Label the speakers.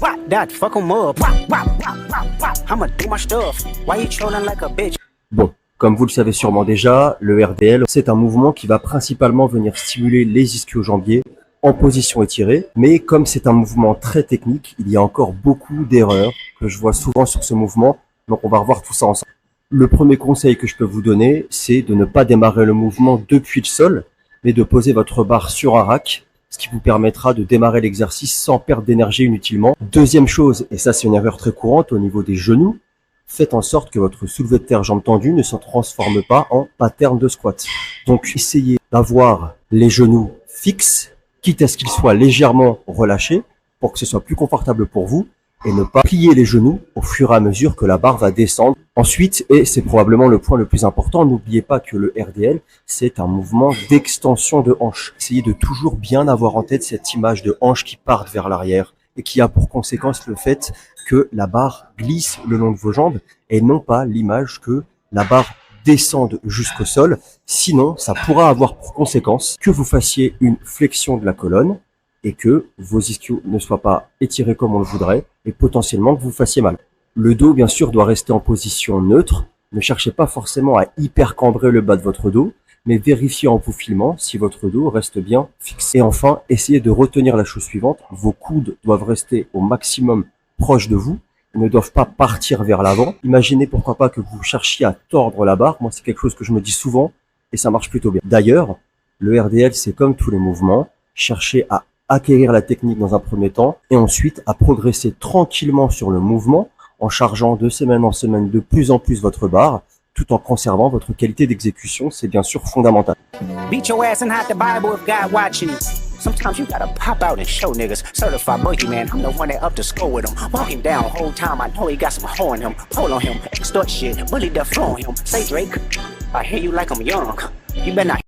Speaker 1: wop, that fuck 'em up. Wop, wop, wop, wop, wop. I'ma do my stuff. Why you trolling like a bitch?
Speaker 2: Bon, comme vous le savez sûrement déjà, le RDL, c'est un mouvement qui va principalement venir stimuler les ischio-jambiers en position étirée, mais comme c'est un mouvement très technique, il y a encore beaucoup d'erreurs que je vois souvent sur ce mouvement, donc on va revoir tout ça ensemble. Le premier conseil que je peux vous donner, c'est de ne pas démarrer le mouvement depuis le sol, mais de poser votre barre sur un rack, ce qui vous permettra de démarrer l'exercice sans perdre d'énergie inutilement. Deuxième chose, et ça c'est une erreur très courante au niveau des genoux, faites en sorte que votre soulevé de terre jambes tendues ne se transforme pas en pattern de squat. Donc essayez d'avoir les genoux fixes, quitte à ce qu'ils soient légèrement relâchés pour que ce soit plus confortable pour vous et ne pas plier les genoux au fur et à mesure que la barre va descendre. Ensuite, et c'est probablement le point le plus important, n'oubliez pas que le RDL, c'est un mouvement d'extension de hanche. Essayez de toujours bien avoir en tête cette image de hanche qui part vers l'arrière et qui a pour conséquence le fait que la barre glisse le long de vos jambes et non pas l'image que la barre descende jusqu'au sol. Sinon, ça pourra avoir pour conséquence que vous fassiez une flexion de la colonne et que vos ischios ne soient pas étirés comme on le voudrait et potentiellement que vous fassiez mal. Le dos, bien sûr, doit rester en position neutre. Ne cherchez pas forcément à hyper cambrer le bas de votre dos, mais vérifiez en vous filmant si votre dos reste bien fixe. Et enfin, essayez de retenir la chose suivante. Vos coudes doivent rester au maximum proches de vous. Ils ne doivent pas partir vers l'avant. Imaginez pourquoi pas que vous cherchiez à tordre la barre. Moi, c'est quelque chose que je me dis souvent et ça marche plutôt bien. D'ailleurs, le RDL, c'est comme tous les mouvements. Cherchez à acquérir la technique dans un premier temps et ensuite à progresser tranquillement sur le mouvement en chargeant de semaine en semaine de plus en plus votre barre tout en conservant votre qualité d'exécution. C'est bien sûr fondamental.
Speaker 1: Beat your ass and hide the Bible if God watching you. Sometimes you gotta pop out and show niggas. Certified boogeyman, I'm the one that up to score with him. Walk him down whole time, I know he got some hoe in him. Pull on him, extort shit, bully the flow on him. Say Drake, I hear you like I'm young. You better not